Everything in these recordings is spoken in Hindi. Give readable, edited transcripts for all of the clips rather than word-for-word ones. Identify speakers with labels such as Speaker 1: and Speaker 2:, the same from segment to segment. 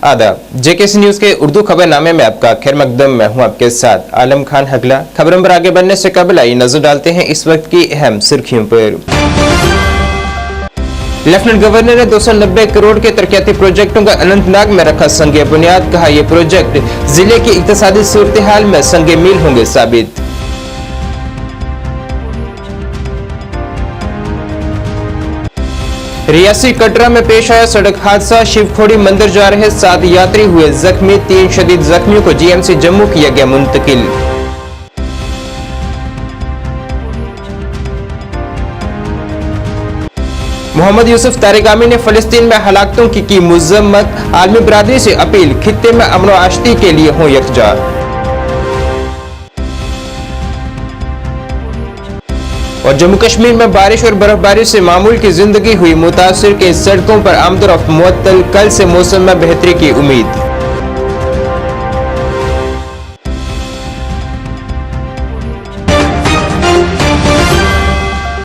Speaker 1: आदाब, जेकेसी न्यूज के उर्दू खबरनामे में आपका खैर मकदम। मैं हूं आपके साथ आलम खान हगला। खबरों पर आगे बढ़ने से कबल आइए नजर डालते हैं इस वक्त की अहम सुर्खियों पर। लेफ्टिनेंट गवर्नर ने 290 करोड़ के तरक्याती प्रोजेक्टों का अनंतनाग में रखा संगे बुनियाद। कहा यह प्रोजेक्ट जिले की इक्तिसादी सूरत हाल में संगे मील होंगे साबित। रियासी कटरा में पेश आया सड़क हादसा। शिवखोड़ी मंदिर जा रहे 7 यात्री हुए जख्मी। 3 शदीद जख्मियों को जीएमसी जम्मू किया गया मुंतकिल। मोहम्मद यूसुफ तारिगामी ने फलस्तीन में हलाकतों की मुज़म्मत। आलमी बरादरी से अपील खित्ते में अमन व आशती के लिए हों यकजा। और जम्मू कश्मीर में बारिश और बर्फबारी से मामूल की जिंदगी हुई मुतासिर। के सड़कों पर आमदोरफ्त मुअत्तल। कल से मौसम में बेहतरी की उम्मीद।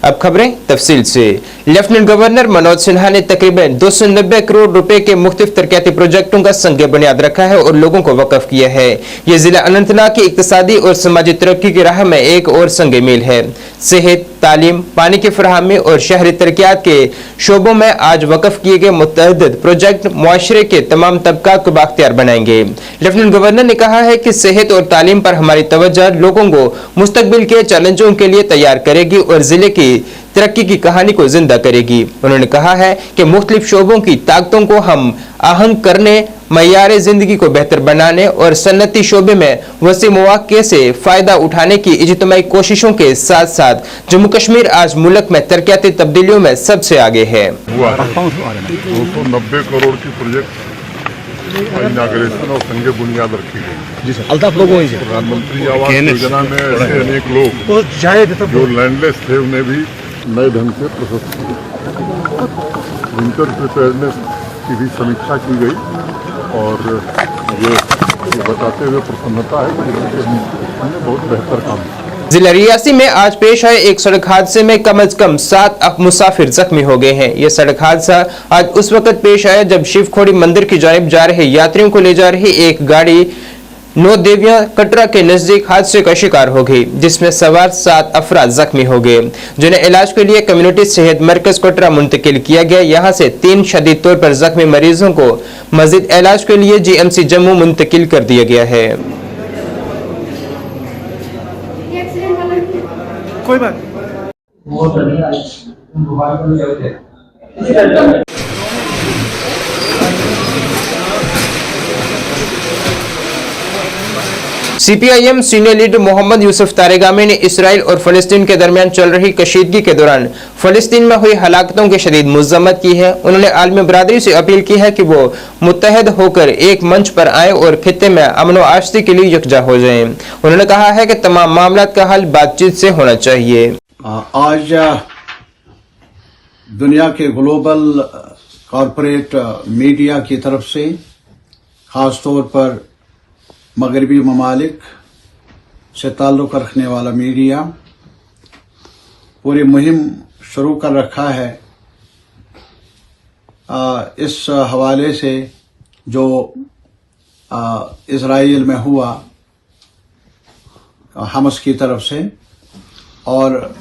Speaker 1: अब खबरें तफसील से। लेफ्टिनेंट गवर्नर मनोज सिन्हा ने तकरीबन 290 करोड़ रुपए के मुख्तलिफ तरक्याती प्रोजेक्टों का संग बुनियाद रखा है और लोगों को वक़्फ किया है। यह जिला अनंतनाग की इक्तिसादी और समाजी तरक्की की राह में एक और संग मील है। सेहत, तालीम, पानी की फराहमी और शहरी तरक्यात के शोबों में आज वक़्फ किए गए मुतअद्दिद प्रोजेक्ट मुआशरे के तमाम तबकात को बाख्तियार बनाएंगे। लेफ्टिनेंट गवर्नर ने कहा है कि सेहत और तालीम पर हमारी तवज्जो लोगों को मुस्तकबिल के चैलेंजों के लिए तैयार करेगी और जिले की तरक्की की कहानी को जिंदा करेगी। उन्होंने कहा है कि मुख्तलिफ शोबों की ताकतों को हम आहंग करने, मयारे जिंदगी को बेहतर बनाने और सन्नती शोबे में वसी मौक़े से फायदा उठाने की इज्तिमाई कोशिशों के साथ साथ जम्मू कश्मीर आज मुल्क में तरक्याती तब्दीलियों में सबसे आगे है।
Speaker 2: 290 करोड़ की प्रोजेक्ट इनाग्रेशन और संगे बुनियाद रखी गई।
Speaker 3: जी सर, अल्ताफ लोगों ही
Speaker 2: प्रधानमंत्री आवास योजना में ऐसे अनेक लोग जो लैंडलेस थे उन्हें भी नए ढंग से प्रशस्त किया। विंटर प्रिपेयरनेस की भी समीक्षा की गई और ये बताते हुए प्रसन्नता है कि हमने बहुत बेहतर काम किया।
Speaker 1: जिला रियासी में आज पेश आए एक सड़क हादसे में कम से कम 7 मुसाफिर जख्मी हो गए हैं। यह सड़क हादसा आज उस वक्त पेश आया जब शिवखोड़ी मंदिर की जानिब जा रहे यात्रियों को ले जा रही एक गाड़ी नौदेवियां कटरा के नजदीक हादसे का शिकार हो गई, जिसमें सवार 7 अफराद जख्मी हो गए, जिन्हें इलाज के लिए कम्युनिटी सेहत मरकज कटरा मुंतकिल किया गया। यहां से 3 शदीद तौर पर जख्मी मरीजों को मजीद इलाज के लिए जीएमसी जम्मू मुंतकिल कर दिया गया है। कोई बात CPIM senior leader Mohammad Yousuf Tarigami ने इसराइल और फलस्तीन के दरमियान चल रही कशीदगी के दौरान फलस्तीन में हुई हलाकतों की शदीद मुज़म्मत की है। उन्होंने आलमी बरादरी से अपील की है कि वो मुत्तहद होकर एक मंच पर आए और खित्ते में अमन व आशती के लिए यकजा हो जाएं। उन्होंने कहा है कि तमाम मामलात का हल बातचीत से होना चाहिए।
Speaker 3: आज दुनिया के ग्लोबल कॉरपोरेट मीडिया की तरफ से खास तौर पर मगरबी ममालिक से ताल्लुक़ रखने वाला मीडिया पूरी मुहिम शुरू कर रखा है। इस हवाले से जो इज़राइल में हुआ हमस की तरफ से, और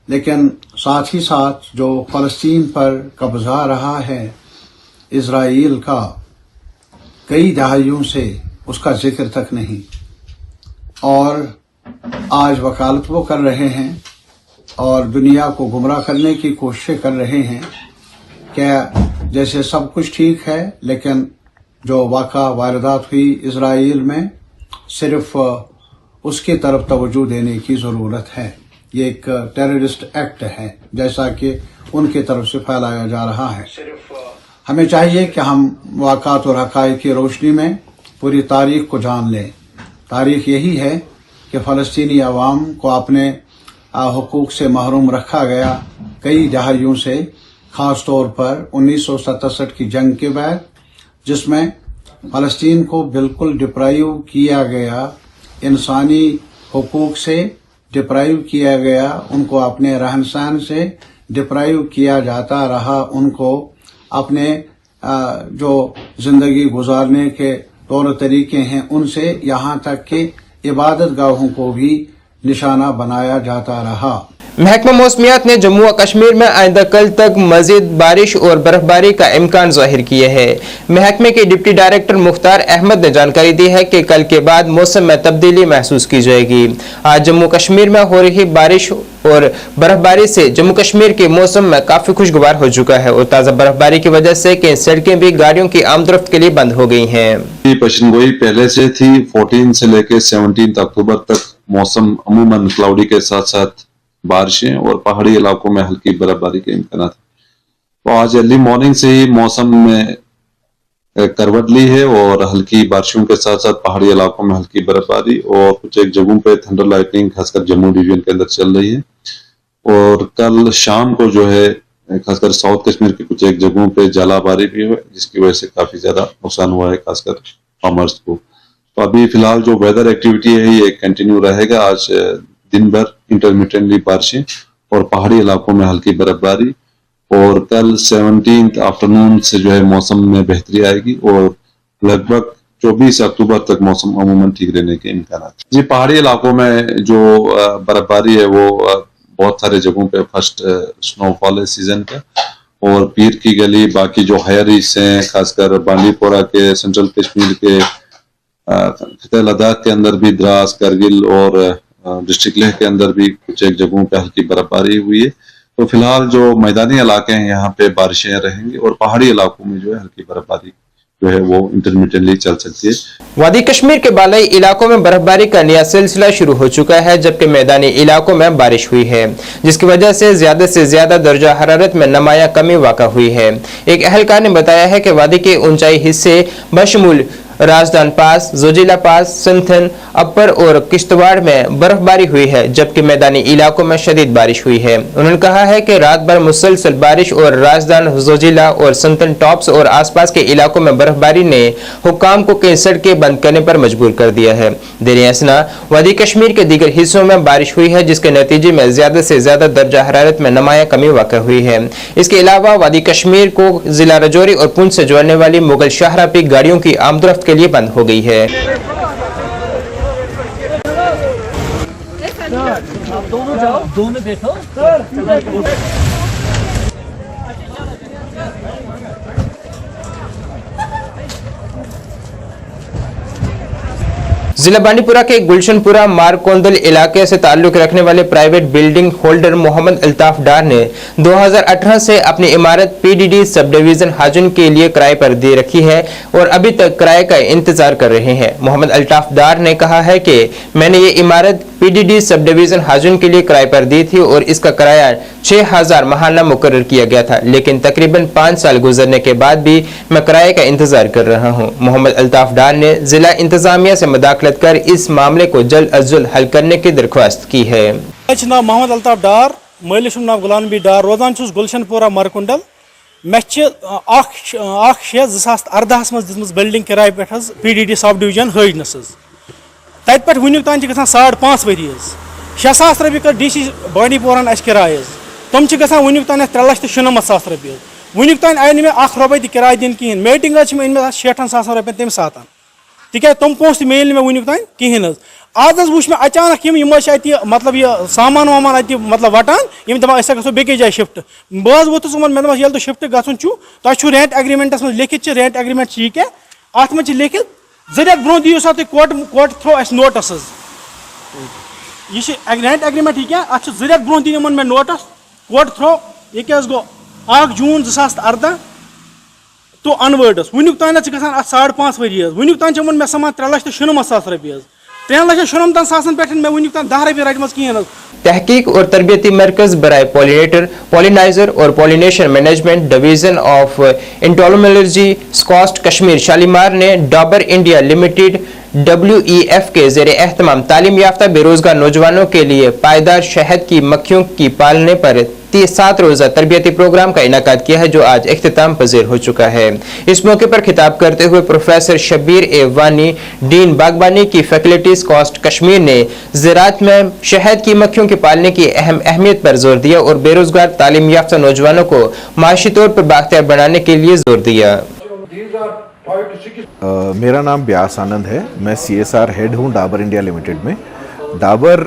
Speaker 3: लेकिन साथ ही साथ जो फ़लस्तीन पर कब्ज़ा रहा है इज़राइल का कई दहाइयों से, उसका जिक्र तक नहीं। और आज वकालत वो कर रहे हैं और दुनिया को गुमराह करने की कोशिश कर रहे हैं कि जैसे सब कुछ ठीक है, लेकिन जो वारदात हुई इज़राइल में सिर्फ उसकी तरफ तवज्जो देने की ज़रूरत है। ये एक टेररिस्ट एक्ट है जैसा कि उनकी तरफ से फैलाया जा रहा है। हमें चाहिए कि हम वाक़ात और हक़ाइक़ की रोशनी में पूरी तारीख को जान लें। तारीख यही है कि फ़लस्तीनी अवाम को अपने हुकूक से महरूम रखा गया कई दहाइयों से, ख़ास तौर पर 1967 की जंग के बाद, जिसमें फ़लस्तीन को बिल्कुल डिप्राइव किया गया, इंसानी हुकूक से डिप्राइव किया गया, उनको अपने रहन सहन से डिप्राइव किया जाता रहा, उनको अपने जो जिंदगी गुजारने के तौर तरीके हैं उनसे यहाँ तक कि इबादत गाहों को भी निशाना बनाया जाता रहा।
Speaker 1: महकमा मौसमियात ने जम्मू व कश्मीर में आइंदा कल तक मजीद बारिश और बर्फबारी का इम्कान जाहिर किए है। महकमे के डिप्टी डायरेक्टर मुख्तार अहमद ने जानकारी दी है कि कल के बाद मौसम में तब्दीली महसूस की जाएगी। आज जम्मू कश्मीर में हो रही बारिश और बर्फबारी से जम्मू कश्मीर के मौसम में काफी खुशगवार हो चुका है और ताज़ा बर्फबारी की वजह से कई सड़कें भी गाड़ियों की आमदरफ्त के लिए बंद हो गई हैं।
Speaker 4: पेशेंगोई पहले से थी। 14 से लेकर 17 अक्टूबर तक मौसम अमूमन क्लाउडी के साथ साथ बारिशें और पहाड़ी इलाकों में हल्की बर्फबारी के इम्कान है। तो आज अर्ली मॉर्निंग से ही मौसम में करवट ली है और हल्की बारिशों के साथ साथ पहाड़ी इलाकों में हल्की बर्फबारी और कुछ एक जगहों पे थंडर लाइटनिंग खासकर जम्मू डिवीजन के अंदर चल रही है। और कल शाम को जो है खासकर साउथ कश्मीर के कुछ एक जगहों पे जलाबारी भी हुई जिसकी वजह से काफी ज्यादा नुकसान हुआ है खासकर फार्मर्स को। तो अभी फिलहाल जो वेदर एक्टिविटी है ये कंटिन्यू रहेगा। आज दिन भर इंटरमिटेंटली बारिशें और पहाड़ी इलाकों में हल्की बर्फबारी और कल 17 आफ्टरनून से जो है मौसम में बेहतरी आएगी और लगभग 24 अक्टूबर तक मौसम अमूमन ठीक रहने के इम्कान। जी पहाड़ी इलाकों में जो बर्फबारी है वो बहुत सारे जगहों पे फर्स्ट स्नोफॉल है सीजन का और पीर की गली बाकी जो हायर रीच हैं खासकर बांडीपोरा के सेंट्रल कश्मीर के खिता लद्दाख के अंदर भी द्रास करगिल और डिस्ट्रिक्ट लेह के अंदर भी कुछ एक जगहों पे हल्की बर्फबारी हुई है। तो फिलहाल जो मैदानी इलाके हैं यहाँ पे बारिशें रहेंगी और पहाड़ी इलाकों में जो है हल्की बर्फबारी जो है वो इंटरमिटेंटली चल सकती है।
Speaker 1: वादी कश्मीर के बालाई इलाकों में बर्फबारी का नया सिलसिला शुरू हो चुका है जबकि मैदानी इलाकों में बारिश हुई है जिसकी वजह से ज्यादा दर्जा हरारत में नुमाया कमी वाक़ा हुई है। एक अहलकार ने बताया है कि वादी के ऊंचाई हिस्से बशमूल राजदान पास, जोजिला पास, सिंथन, अपर और किश्तवाड़ में बर्फबारी हुई है जबकि मैदानी इलाकों में शदीद बारिश हुई है। उन्होंने कहा है कि रात भर मुसलसल बारिश और राजदान, जोजिला और सिंथन टॉप्स और आसपास के इलाकों में बर्फबारी ने हुक्काम को कई सड़कें बंद करने पर मजबूर कर दिया है। देर असना वादी कश्मीर के दीगर हिस्सों में बारिश हुई है जिसके नतीजे में ज्यादा से ज्यादा दर्जा हरारत में नुमाया कमी वाक़ हुई है। इसके अलावा वादी कश्मीर को जिला राजौरी और पुंछ से जोड़ने वाली मुगल शाहरा भी गाड़ियों की आमदरफ्त के लिए बंद हो गई है।
Speaker 5: दोनों देखो
Speaker 1: जिला बांडीपुरा के गुलशनपुरा मारकोंदल इलाके से ताल्लुक रखने वाले private building holder Mohammad Altaf Dar ने 2018 से अपनी इमारत पीडीडी सब डिवीजन हाजुन के लिए किराए पर दे रखी है और अभी तक किराए का इंतजार कर रहे हैं। मोहम्मद अल्ताफ डार ने कहा है कि मैंने ये इमारत पीडीडी सब डिवीजन हाजुन के लिए किराए पर दी थी और इसका किराया 6000 माहाना मुकर्रर किया गया था, लेकिन तकरीबन 5 साल गुजरने के बाद भी मैं किराए का इंतजार कर रहा हूं। मोहम्मद अल्ताफ डार ने जिला इंतजामिया से मुदाखलत कर इस मामले को जल्द अज जल्द हल करने की दरख्वास्त की है।
Speaker 5: नाम मोहम्मद अल्ताफ डार, मालिश नाम गुलाम नबी डार, रोजान गुलशनपुरा मारकुंडल। मे 6/6/2018 मज बिल्डिंग किराए पे पीडीडी सब डिवीजन हाजनस तत पे वुनिक तान 5.5 वरी 6,000 रपी कर डीसी बांडीपोरान किराए तम वुनिक तान 3,97,000 रपी वुनिक तान आय मे 1 रुपये तक किराए दिन कहें। मीटिंग मे 60,000 रपये तम सात तिक तम पोस मिल मे वुनिक तान कहें। आज वो मे अचानक मतलब यह सामान वामान अत मतलब वटान यम दपान गो बेस जाए शिफ्ट। बह वोतुस मे ये तो शिफ्ट गु तुम रेंट एग्रीमेंटस मज लिखित रेंट एग्रीमेंट यह क्या अत मे लिखित जरियत ब्रो दियो सा तुम कोर्ट थ्रो अस नोटिस यह रेंट एग्रीमेंट यह क्या अत जरियत ब्रो दिन मे नोटिस कोर्ट थ्रो यह क्या गो 1 जून 2018 तो अनवर्डस वुनिक तान 5.5 वरी वुनिक तान वोन मे समान 3,97,000 रपी 3,97,000 पे मे वुनिक तान 10 रपी रटम कहें।
Speaker 1: तहकीक और तरबियती मरकज बराए पॉलिनेटर, पॉलिनाइजर और pollination management division of entomology SKUAST Kashmir Shalimar ने डाबर इंडिया लिमिटेड WEF के ज़ेरे एहतमाम तालीम याफ्ता बेरोजगार नौजवानों के लिए पायदार शहद की मक्खियों की पालने पर 7 रोजा तरबियती प्रोग्राम का इनाकाद किया है, जो आज इख्तिताम पजीर हो चुका है। इस मौके पर खिताब करते हुए प्रोफेसर शब्बीर ए वानी, डीन बागबानी की फैकल्टीज कॉस्ट कश्मीर ने ज़राअत में शहद की मक्खियों के पालने की अहमियत पर जोर दिया और बेरोजगार तालीम याफ्ता नौजवानों को माशी तौर पर बाख्तियार बनाने के लिए जोर दिया।
Speaker 6: मेरा नाम ब्यास आनंद है। मैं CSR हेड हूँ डाबर इंडिया लिमिटेड में। डाबर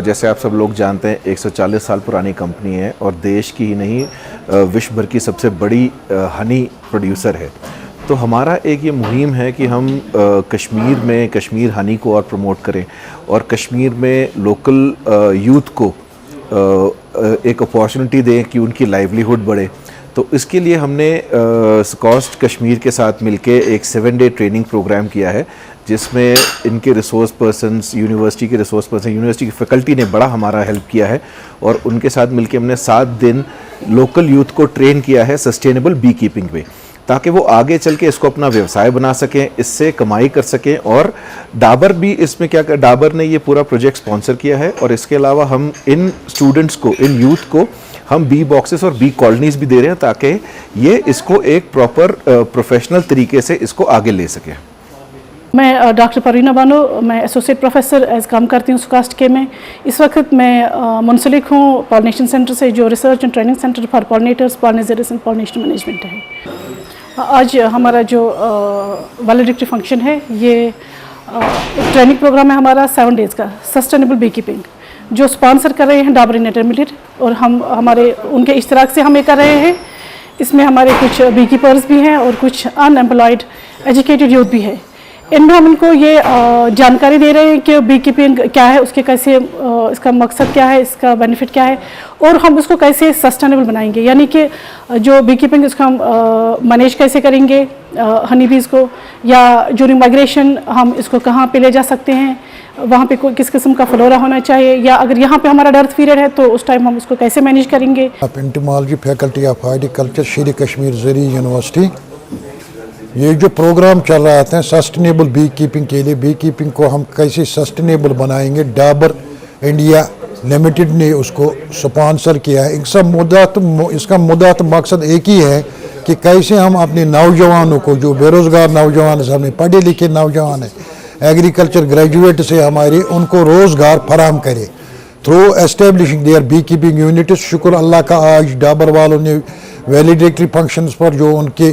Speaker 6: जैसे आप सब लोग जानते हैं 140 साल पुरानी कंपनी है और देश की ही नहीं विश्व भर की सबसे बड़ी हनी प्रोड्यूसर है। तो हमारा एक ये मुहिम है कि हम कश्मीर में कश्मीर हनी को और प्रमोट करें और कश्मीर में लोकल यूथ को एक अपॉर्चुनिटी दें कि उनकी लाइवलीहुड बढ़े। तो इसके लिए हमने कॉस्ट कश्मीर के साथ मिलके एक 7-डे ट्रेनिंग प्रोग्राम किया है, जिसमें इनके रिसोर्स पर्सन्स, यूनिवर्सिटी के रिसोर्स पर्सन, यूनिवर्सिटी की फैकल्टी ने बड़ा हमारा हेल्प किया है और उनके साथ मिलके हमने 7 दिन लोकल यूथ को ट्रेन किया है सस्टेनेबल बी कीपिंग पे, ताकि वो आगे चल के इसको अपना व्यवसाय बना सकें, इससे कमाई कर सकें। और डाबर भी इसमें क्या कर, डाबर ने ये पूरा प्रोजेक्ट स्पॉन्सर किया है और इसके अलावा हम इन स्टूडेंट्स को, इन यूथ को हम बी बॉक्सेस और बी कॉलोनीज भी दे रहे हैं, ताकि ये इसको एक प्रॉपर प्रोफेशनल तरीके से इसको आगे ले सकें।
Speaker 7: मैं डॉक्टर परवीना बानो, मैं एसोसिएट प्रोफेसर एज काम करती हूँ सुकास्ट के में। इस वक्त मैं मुंसलिक हूँ पॉलिनेशन सेंटर से, जो research and training centre for pollinators, pollinizers and pollination management है। आज हमारा जो वैलिडिक्टरी फंक्शन है, ये एक ट्रेनिंग प्रोग्राम है हमारा 7 डेज़ का, सस्टेनेबल बी कीपिंग, जो स्पॉन्सर कर रहे हैं डाबर इंडिया लिमिटेड और हम हमारे उनके इश्तराक से हम ये कर रहे हैं। इसमें हमारे कुछ बी कीपर्स भी हैं और कुछ अनएम्प्लॉयड एजुकेटेड यूथ भी है। इनमें हम इनको ये जानकारी दे रहे हैं कि बी कीपिंग क्या है, उसके कैसे इसका मकसद क्या है, इसका बेनिफिट क्या है और हम उसको कैसे सस्टेनेबल बनाएंगे, यानी कि जो बी कीपिंग इसका हम मैनेज कैसे करेंगे हनी बीज को, या ड्यूरिंग माइग्रेशन हम इसको कहाँ पे ले जा सकते हैं, वहाँ पे कोई किस किस्म का फ्लोरा होना चाहिए, या अगर यहाँ पे हमारा डर्थ पीरियड है तो उस टाइम हम उसको कैसे मैनेज करेंगे।
Speaker 8: एंटोमोलॉजी फैकल्टी ऑफ हॉर्टिकल्चर शेर कश्मीर ज़री यूनिवर्सिटी, ये जो प्रोग्राम चल रहा था सस्टेनेबल बी कीपिंग के लिए, बी कीपिंग को हम कैसे सस्टेनेबल बनाएंगे, डाबर इंडिया लिमिटेड ने उसको स्पॉन्सर किया है। इसका मुद्दा तो मकसद एक ही है कि कैसे हम अपने नौजवानों को, जो बेरोज़गार नौजवान है, हमें पढ़े लिखे नौजवान है, एग्रीकल्चर ग्रेजुएट से हमारे, उनको रोज़गार फराहम करे through establishing their bee keeping units. शुक्र अल्लाह का आज डाबर वालों ने वैलिडेटरी फंक्शंस पर जो उनके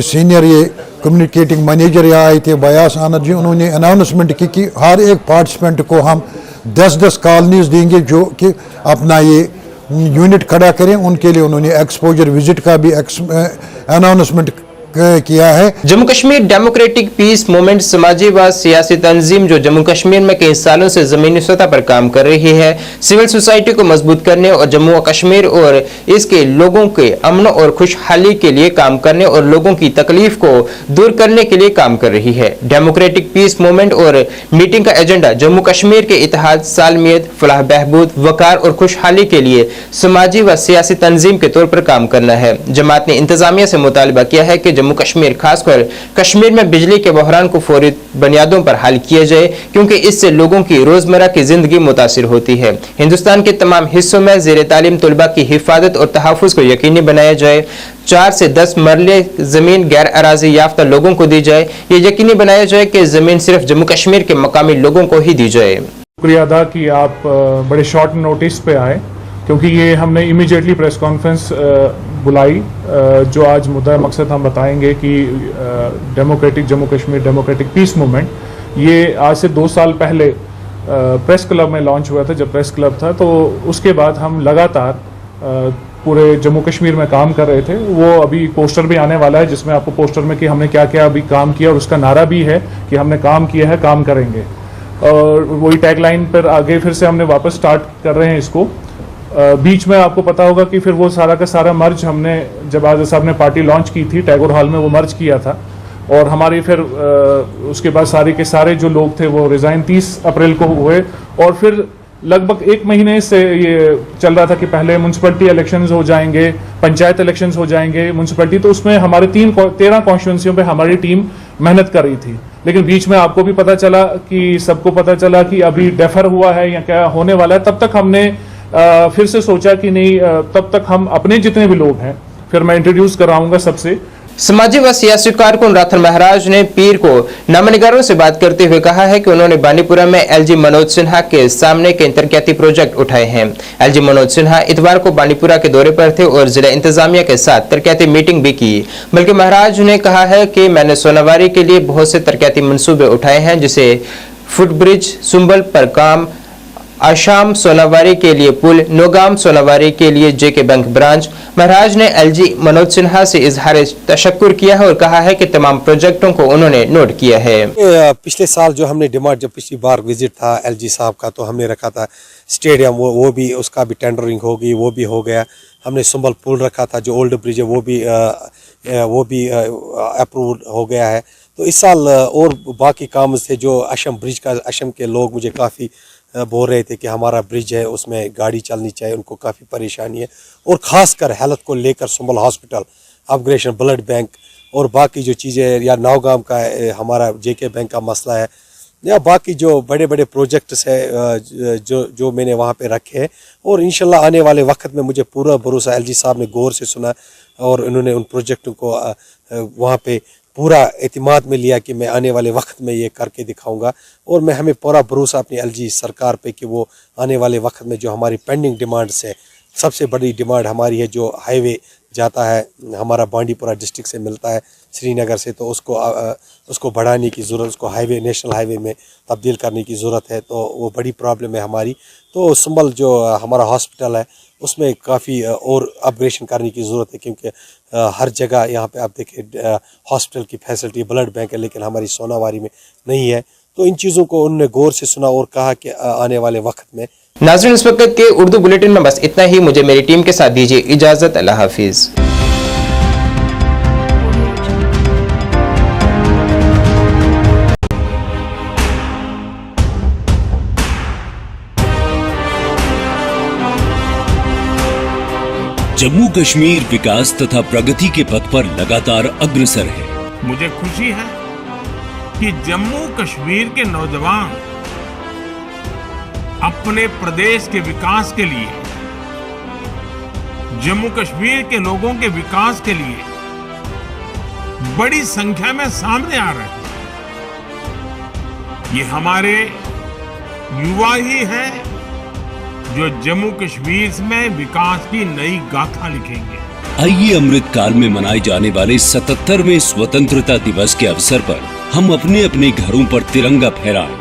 Speaker 8: सीनियर ये कम्युनिकेटिंग मैनेजर यहाँ आए थे बयास आनंद जी, उन्होंने अनाउंसमेंट की कि हर एक पार्टिसिपेंट को हम 10-10 कॉलोनीज देंगे जो कि अपना ये यूनिट खड़ा करें। उनके लिए उन्होंने एक्सपोजर विजिट का भी अनाउंसमेंट किया है।
Speaker 1: Jammu Kashmir democratic piece movement समाजी व सियासी तंजीम जो जम्मू कश्मीर में कई सालों से जमीनी सतह पर काम कर रही है, सिविल सोसाइटी को मजबूत करने और जम्मू व कश्मीर और इसके लोगों के अमन और खुशहाली के लिए काम करने और लोगों की तकलीफ को दूर करने के लिए काम कर रही है। डेमोक्रेटिक पीस मूवमेंट और मीटिंग का एजेंडा जम्मू कश्मीर के इत्तेहाद, सालमियत, फलाह बहबूद, वकार और खुशहाली के लिए समाजी व सियासी तंजीम के तौर पर काम करना है। जमात ने इंतजामिया से मुतालबा किया है कि जम्मू कश्मीर, खासकर कश्मीर में बिजली के बहरान को फौरी बुनियादों पर हल किया जाए, क्योंकि इससे लोगों की रोजमर्रा की जिंदगी मुतासिर होती है। हिंदुस्तान के तमाम हिस्सों में ज़ेर तालीम तलबा की हिफाजत और तहफ़्फ़ुज़ को यकीनी बनाया जाए। 4 से 10 मरले जमीन गैर अराजी याफ्ता लोगों को दी जाए। ये यकीनी बनाया जाए कि जमीन सिर्फ जम्मू कश्मीर के मकामी लोगों को ही दी जाए।
Speaker 9: शुक्रिया अदा कि आप बड़े शॉर्ट नोटिस पे आए, क्योंकि ये हमने इमीडिएटली प्रेस कॉन्फ्रेंस बुलाई, जो आज मुद्दा मकसद हम बताएंगे कि democratic Jammu Kashmir democratic piece movement, ये आज से 2 साल पहले प्रेस क्लब में लॉन्च हुआ था। जब प्रेस क्लब था तो उसके बाद हम लगातार पूरे जम्मू कश्मीर में काम कर रहे थे। वो अभी पोस्टर भी आने वाला है, जिसमें आपको पोस्टर में कि हमने क्या क्या अभी काम किया, और उसका नारा भी है कि हमने काम किया है, काम करेंगे। और वही टैगलाइन पर आगे फिर से हमने वापस स्टार्ट कर रहे हैं इसको। बीच में आपको पता होगा कि फिर वो सारा का सारा मर्ज हमने, जब आज़ाद साहब ने पार्टी लॉन्च की थी टैगोर हॉल में, वो मर्ज किया था। और हमारी फिर उसके बाद सारे के सारे जो लोग थे वो रिज़ाइन 30 अप्रैल को हुए। और फिर लगभग 1 महीने से ये चल रहा था कि पहले म्यूनसिपलिटी इलेक्शंस हो जाएंगे, पंचायत इलेक्शंस हो जाएंगे, म्यूनसिपलिटी। तो उसमें हमारे 13 कॉन्स्टिट्यूंसियों पे हमारी टीम मेहनत कर रही थी। लेकिन बीच में आपको भी पता चला कि सबको पता चला कि अभी डेफर हुआ है या क्या होने वाला है। तब तक हमने फिर से सोचा कि नहीं, तब तक हम अपने जितने भी लोग हैं, फिर मैं इंट्रोड्यूस कराऊंगा सबसे।
Speaker 1: समाजी व सियासी कारकुन राथर महाराज ने पीर को नामनिगारों से बात करते हुए कहा है कि उन्होंने बानीपुरा में एलजी मनोज सिन्हा के सामने कई तरक्याती प्रोजेक्ट उठाए हैं। एलजी मनोज सिन्हा इतवार को बानीपुरा के दौरे पर थे और जिला इंतजामिया के साथ तरक्याती मीटिंग भी की। बल्कि महाराज ने कहा है कि मैंने सोनावारी के लिए बहुत से तरक्याती मंसूबे उठाए हैं, जिसे फुटब्रिज, सुंबल पर काम, आशाम सोनावारी के लिए पुल, नोगाम सोनावारी के लिए जेके बैंक ब्रांच। महाराज ने एलजी मनोज सिन्हा से इजहार तशक्कुर किया है और कहा है कि तमाम प्रोजेक्टों को उन्होंने नोट किया है।
Speaker 10: पिछले साल जो हमने डिमांड, जब पिछली बार विजिट था एलजी साहब का, तो हमने रखा था स्टेडियम, वो भी, उसका भी टेंडरिंग हो गई, वो भी हो गया। हमने सुंबल पुल रखा था, जो ओल्ड ब्रिज है, वो भी अप्रूव हो गया है। तो इस साल और बाकी काम थे, जो अशम ब्रिज का, अशम के लोग मुझे काफ़ी बोल रहे थे कि हमारा ब्रिज है, उसमें गाड़ी चलनी चाहिए, उनको काफ़ी परेशानी है। और ख़ासकर हेल्थ को लेकर Sumbal hospital, upgradation, blood bank और बाकी जो चीज़ें, या नौगाम का हमारा जेके बैंक का मसला है, या बाकी जो बड़े बड़े प्रोजेक्ट्स है जो मैंने वहाँ पे रखे हैं। और इंशाल्लाह आने वाले वक्त में मुझे पूरा भरोसा, एलजी साहब ने गौर से सुना और उन्होंने उन प्रोजेक्टों को वहाँ पे पूरा एतमाद में लिया कि मैं आने वाले वक्त में ये करके दिखाऊंगा। और मैं, हमें पूरा भरोसा अपनी एलजी सरकार पे कि वो आने वाले वक्त में जो हमारी पेंडिंग डिमांड्स है, सबसे बड़ी डिमांड हमारी है जो हाईवे जाता है, हमारा बांडीपुरा डिस्ट्रिक्ट से मिलता है श्रीनगर से, तो उसको बढ़ाने की ज़रूरत, उसको हाईवे, नेशनल हाईवे में तब्दील करने की ज़रूरत है। तो वो बड़ी प्रॉब्लम है हमारी। तो सुंबल जो हमारा हॉस्पिटल है, उसमें काफ़ी और अपग्रेडेशन करने की ज़रूरत है, क्योंकि हर जगह यहाँ पे आप देखिए हॉस्पिटल की फैसिलिटी, ब्लड बैंक है, लेकिन हमारी सोनावारी में नहीं है। तो इन चीज़ों को उन्होंने गौर से सुना और कहा कि आने वाले वक्त में।
Speaker 1: नाज़रीन, इस वक्त के उर्दू बुलेटिन में बस इतना ही। मुझे मेरी टीम के साथ दीजिए इजाज़त। अल्लाह हाफिज़।
Speaker 11: जम्मू कश्मीर विकास तथा प्रगति के पथ पर लगातार अग्रसर है।
Speaker 12: मुझे खुशी है कि जम्मू कश्मीर के नौजवान अपने प्रदेश के विकास के लिए, जम्मू कश्मीर के लोगों के विकास के लिए बड़ी संख्या में सामने आ रहे हैं। ये हमारे युवा ही हैं जो जम्मू कश्मीर में विकास की नई गाथा लिखेंगे।
Speaker 11: आइए अमृत काल में मनाए जाने वाले 77वें स्वतंत्रता दिवस के अवसर पर हम अपने अपने घरों पर तिरंगा फहराएं।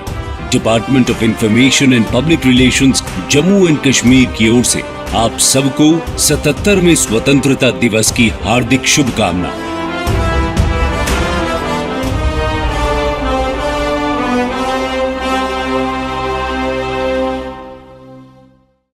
Speaker 11: Department of Information and Public Relations Jammu and Kashmir की ओर से आप सबको 77वें स्वतंत्रता दिवस की हार्दिक शुभकामनाएं।